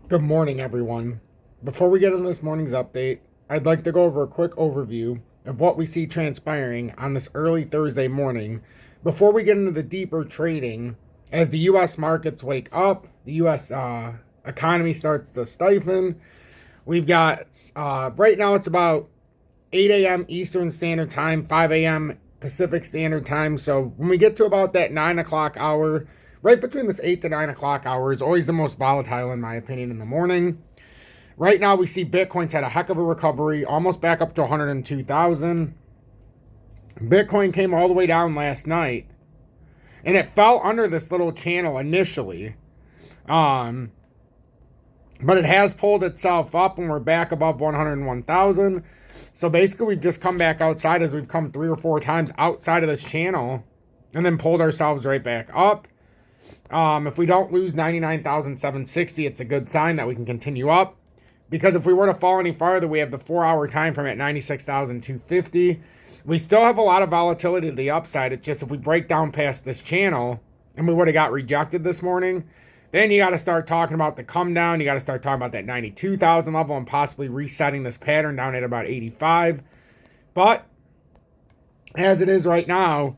Good morning, everyone. Before we get into this morning's update, I'd like to go over a quick overview of what we see transpiring on this early Thursday morning before we get into the deeper trading as the U.S. markets wake up, the U.S. Economy starts to stiffen. We've got, right now it's about 8 a.m. Eastern Standard Time, 5 a.m. Pacific Standard Time. So when we get to about that 9 o'clock hour, right between this 8 to 9 o'clock hour is always the most volatile, in my opinion, in the morning. Right now, we see Bitcoin's had a heck of a recovery, almost back up to 102,000. Bitcoin came all the way down last night, and it fell under this little channel initially. But it has pulled itself up, and we're back above 101,000. So basically, we've just come back outside as we've come 3 or 4 times outside of this channel, and then pulled ourselves right back up. If we don't lose 99,760, it's a good sign that we can continue up. Because if we were to fall any farther, we have the 4-hour time frame at 96,250. We still have a lot of volatility to the upside. It's just if we break down past this channel and we would have got rejected this morning, then you got to start talking about the come down. You got to start talking about that 92,000 level and possibly resetting this pattern down at about 85. But as it is right now,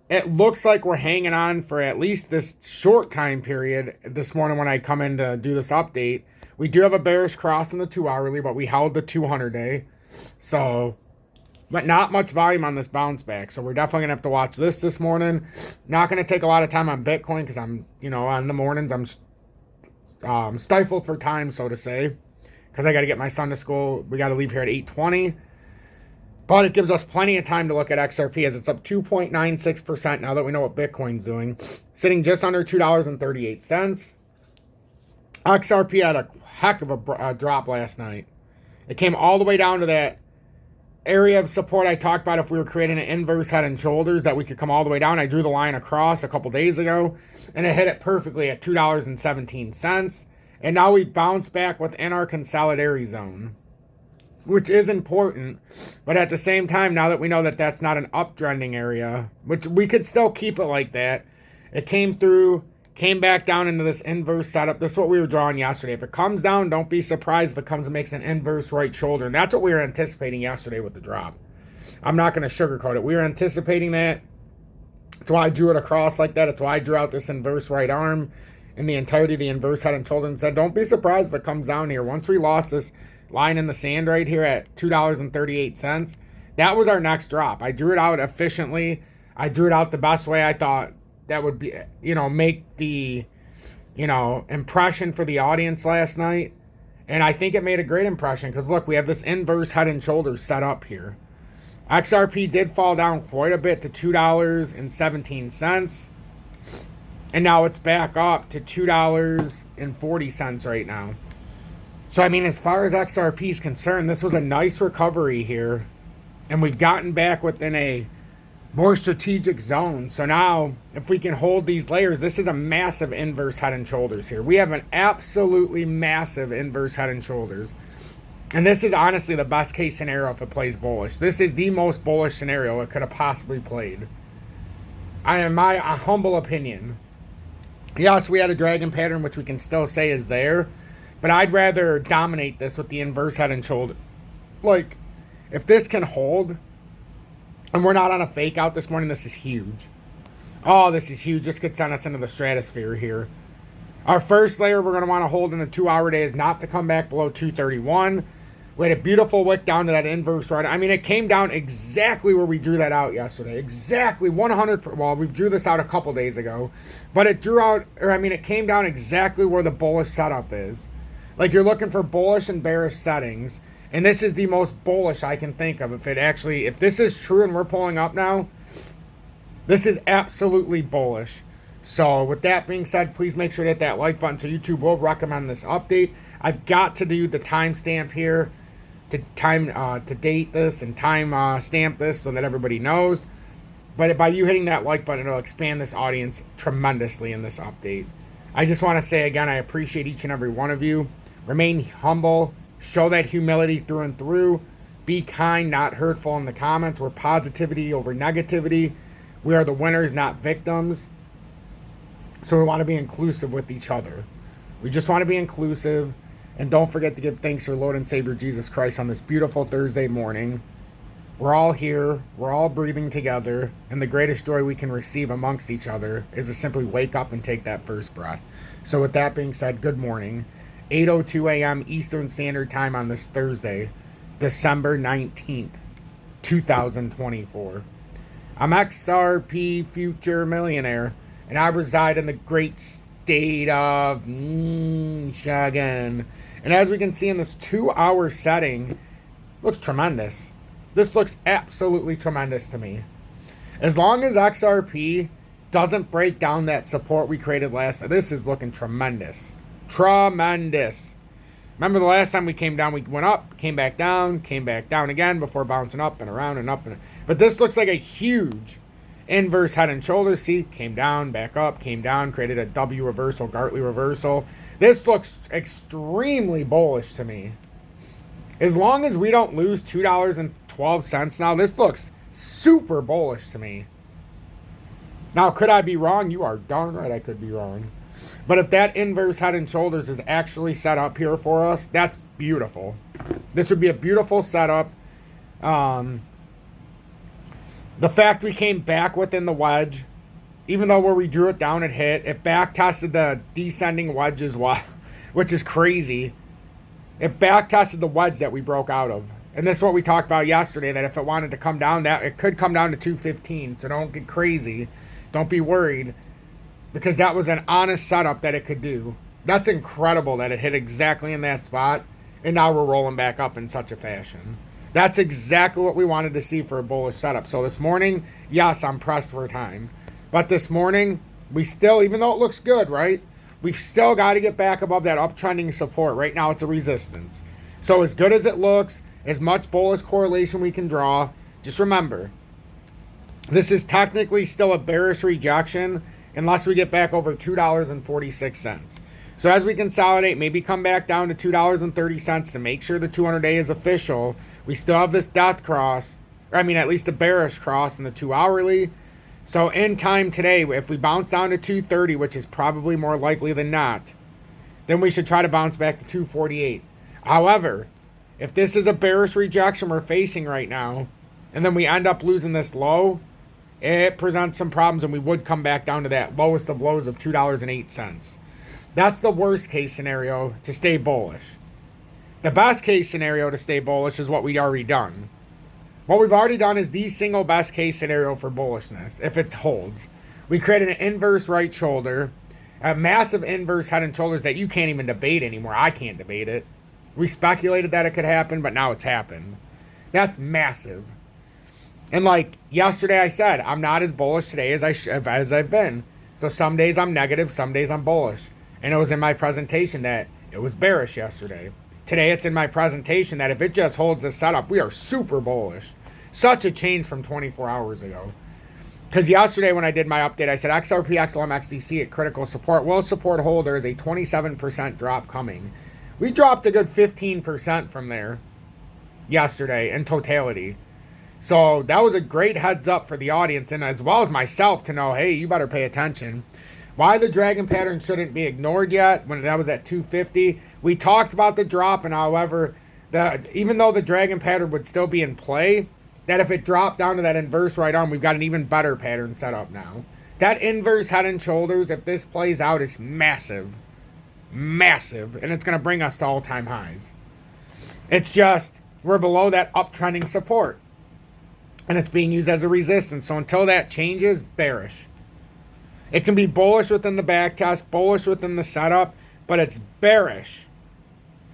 it looks like we're hanging on for at least this short time period. This morning when I come in to do this update, we do have a bearish cross in the 2-hourly, but we held the 200-day. So, but not much volume on this bounce back. So we're definitely going to have to watch this morning. Not going to take a lot of time on Bitcoin because I'm, on the mornings I'm stifled for time, so to say. Because I got to get my son to school. We got to leave here at 8:20. But it gives us plenty of time to look at XRP as it's up 2.96% now that we know what Bitcoin's doing. Sitting just under $2.38. XRP had a heck of a drop last night. It came all the way down to that area of support I talked about if we were creating an inverse head and shoulders that we could come all the way down. I drew the line across a couple days ago, and it hit it perfectly at $2.17. And now we bounce back within our consolidatory zone, which is important. But at the same time, now that we know that that's not an uptrending area, which we could still keep it like that, it came through, came back down into this inverse setup. This is what we were drawing yesterday. If it comes down, don't be surprised if it comes and makes an inverse right shoulder. And that's what we were anticipating yesterday with the drop. I'm not going to sugarcoat it. We were anticipating that. That's why I drew it across like that. It's why I drew out this inverse right arm in the entirety of the inverse head and shoulder and said, don't be surprised if it comes down here. Once we lost this line in the sand right here at $2.38, that was our next drop. I drew it out efficiently. I drew it out the best way I thought that would be, make the, impression for the audience last night. And I think it made a great impression because look, we have this inverse head and shoulders set up here. XRP did fall down quite a bit to $2.17. And now it's back up to $2.40 right now. So, as far as XRP is concerned, this was a nice recovery here. And we've gotten back within a more strategic zone. So now, if we can hold these layers, this is a massive inverse head and shoulders here. We have an absolutely massive inverse head and shoulders. And this is honestly the best case scenario if it plays bullish. This is the most bullish scenario it could have possibly played. In my humble opinion. Yes, we had a dragon pattern, which we can still say is there. But I'd rather dominate this with the inverse head and shoulder. Like, if this can hold, and we're not on a fake out this morning, this is huge. Oh, this is huge. This could send us into the stratosphere here. Our first layer we're going to want to hold in the 2-hour day is not to come back below 231. We had a beautiful wick down to that inverse right. It came down exactly where we drew that out yesterday. Exactly 100. Well, we drew this out a couple days ago. But it drew out, it came down exactly where the bullish setup is. Like, you're looking for bullish and bearish settings. And this is the most bullish I can think of. If this is true and we're pulling up now, this is absolutely bullish. So with that being said, please make sure to hit that like button so YouTube will recommend this update. I've got to do the timestamp here to date this and time stamp this so that everybody knows. But by you hitting that like button, it'll expand this audience tremendously in this update. I just want to say again, I appreciate each and every one of you. Remain humble. Show that humility through and through. Be kind, not hurtful in the comments. We're positivity over negativity. We are the winners, not victims. So we want to be inclusive with each other. We just want to be inclusive. And don't forget to give thanks to our Lord and Savior Jesus Christ on this beautiful Thursday morning. We're all here. We're all breathing together. And the greatest joy we can receive amongst each other is to simply wake up and take that first breath. So with that being said, good morning. 8:02 a.m. Eastern Standard Time on this Thursday, December 19th, 2024. I'm XRP Future Millionaire, and I reside in the great state of Michigan. And as we can see in this 2-hour setting, looks tremendous. This looks absolutely tremendous to me. As long as XRP doesn't break down that support we created last time, this is looking tremendous. Tremendous. Remember the last time we came down, we went up, came back down again before bouncing up and around and up. But this looks like a huge inverse head and shoulders. See, came down, back up, came down, created a W reversal, Gartley reversal. This looks extremely bullish to me. As long as we don't lose $2.12 now, this looks super bullish to me. Now, could I be wrong? You are darn right I could be wrong. But if that inverse head and shoulders is actually set up here for us, that's beautiful. This would be a beautiful setup. The fact we came back within the wedge, even though where we drew it down, it hit. It back tested the descending wedge as well, which is crazy. It back tested the wedge that we broke out of. And this is what we talked about yesterday, that if it wanted to come down, that it could come down to 215. So don't get crazy. Don't be worried. Because that was an honest setup that it could do. That's incredible that it hit exactly in that spot. And now we're rolling back up in such a fashion. That's exactly what we wanted to see for a bullish setup. So this morning, yes, I'm pressed for time. But this morning, we still, even though it looks good, right? We've still got to get back above that uptrending support. Right now, it's a resistance. So as good as it looks, as much bullish correlation we can draw, just remember, this is technically still a bearish rejection unless we get back over $2.46. So as we consolidate, maybe come back down to $2.30 to make sure the 200-day is official. We still have this death cross, or I mean at least the bearish cross in the 2-hourly. So in time today, if we bounce down to 230, which is probably more likely than not, then we should try to bounce back to 248. However, if this is a bearish rejection we're facing right now, and then we end up losing this low, it presents some problems, and we would come back down to that lowest of lows of $2.08. That's the worst case scenario to stay bullish. The best case scenario to stay bullish is what we've already done. What we've already done is the single best case scenario for bullishness, if it holds. We created an inverse right shoulder, a massive inverse head and shoulders that you can't even debate anymore. I can't debate it. We speculated that it could happen, but now it's happened. That's massive. And like yesterday I said, I'm not as bullish today as I've been. So some days I'm negative, some days I'm bullish. And it was in my presentation that it was bearish yesterday. Today it's in my presentation that if it just holds this setup, we are super bullish. Such a change from 24 hours ago. Because yesterday when I did my update, I said XRP XLM XDC at critical support will support hold. There is a 27% drop coming. We dropped a good 15% from there yesterday in totality. So that was a great heads up for the audience and as well as myself to know, hey, you better pay attention. Why the dragon pattern shouldn't be ignored yet when that was at 250. We talked about the drop, and however, even though the dragon pattern would still be in play, that if it dropped down to that inverse right arm, we've got an even better pattern set up now. That inverse head and shoulders, if this plays out, is massive. Massive. And it's going to bring us to all-time highs. It's just, we're below that uptrending support. And it's being used as a resistance. So until that changes, bearish. It can be bullish within the backtest, bullish within the setup, but it's bearish.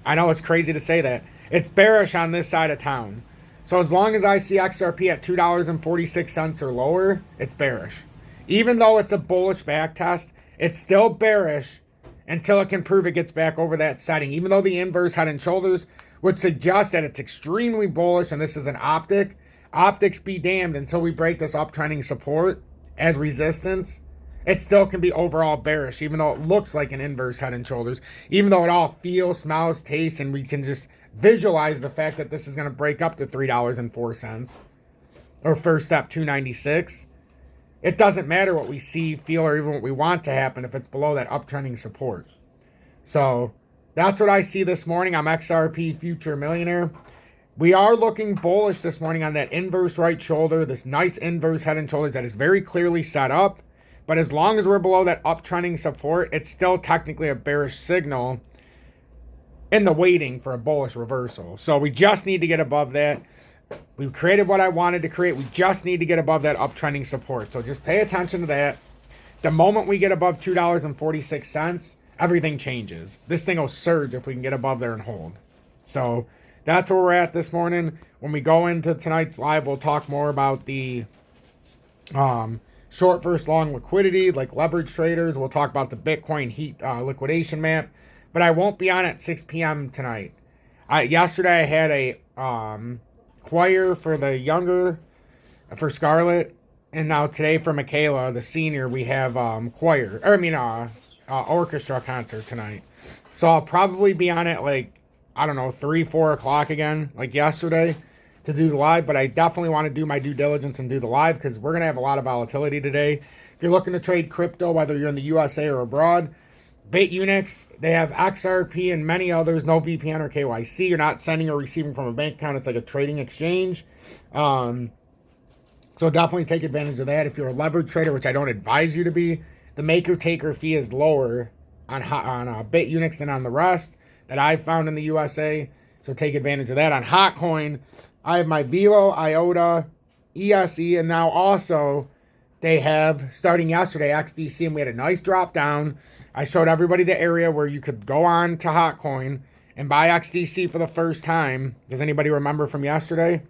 I know it's crazy to say that. It's bearish on this side of town. So as long as I see XRP at $2.46 or lower, it's bearish. Even though it's a bullish backtest, it's still bearish until it can prove it gets back over that setting. Even though the inverse head and shoulders would suggest that it's extremely bullish and this is an optic, optics be damned until we break this uptrending support as resistance. It still can be overall bearish, even though it looks like an inverse head and shoulders, even though it all feels, smells, tastes, and we can just visualize the fact that this is going to break up to $3.04 or first step 296. It doesn't matter what we see, feel, or even what we want to happen if it's below that uptrending support. So that's what I see this morning. I'm XRP Future Millionaire. We are looking bullish this morning on that inverse right shoulder, this nice inverse head and shoulders that is very clearly set up. But as long as we're below that uptrending support, it's still technically a bearish signal in the waiting for a bullish reversal. So we just need to get above that. We've created what I wanted to create. We just need to get above that uptrending support. So just pay attention to that. The moment we get above $2.46, everything changes. This thing will surge if we can get above there and hold. So that's where we're at this morning. When we go into tonight's live, we'll talk more about the short versus long liquidity, like leverage traders. We'll talk about the Bitcoin heat liquidation map. But I won't be on at 6 p.m. tonight. Yesterday I had a choir for the younger, for Scarlett. And now today for Michaela, the senior, we have orchestra concert tonight. So I'll probably be on it like, I don't know, 3, 4 o'clock again, like yesterday, to do the live. But I definitely want to do my due diligence and do the live because we're going to have a lot of volatility today. If you're looking to trade crypto, whether you're in the USA or abroad, BITUNIX, they have XRP and many others, no VPN or KYC. You're not sending or receiving from a bank account. It's like a trading exchange. So definitely take advantage of that. If you're a leverage trader, which I don't advise you to be, the maker-taker fee is lower on BITUNIX than on the rest that I've found in the USA. So take advantage of that. On HOTCOIN, I have my VELO, IOTA, ESE, and now also they have, starting yesterday, XDC, and we had a nice drop down. I showed everybody the area where you could go on to HOTCOIN and buy XDC for the first time. Does anybody remember from yesterday?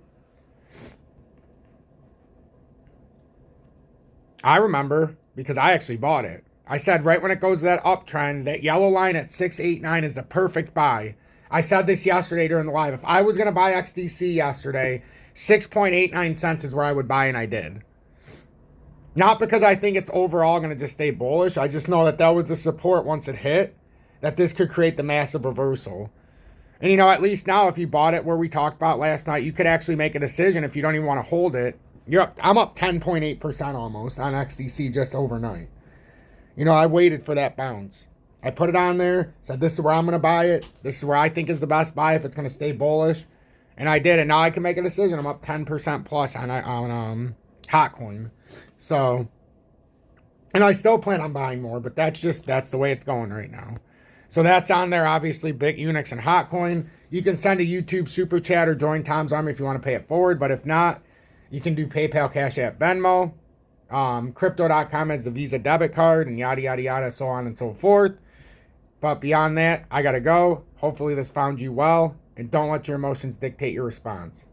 I remember because I actually bought it. I said right when it goes to that uptrend, that yellow line at 689 is the perfect buy. I said this yesterday during the live. If I was going to buy XDC yesterday, 6.89 cents is where I would buy, and I did. Not because I think it's overall going to just stay bullish. I just know that that was the support once it hit, that this could create the massive reversal. And, you know, at least now if you bought it where we talked about last night, you could actually make a decision if you don't even want to hold it. I'm up 10.8% almost on XDC just overnight. You know, I waited for that bounce. I put it on there, said this is where I'm going to buy it. This is where I think is the best buy if it's going to stay bullish. And I did, and now I can make a decision. I'm up 10% plus on HOTCOIN. So, and I still plan on buying more, but that's the way it's going right now. So that's on there, obviously, BITUNIX and HOTCOIN. You can send a YouTube super chat or join Tom's Army if you want to pay it forward, but if not, you can do PayPal, Cash App, Venmo. Crypto.com has the Visa debit card and yada, yada, yada, so on and so forth. But beyond that, I got to go. Hopefully this found you well. And don't let your emotions dictate your response.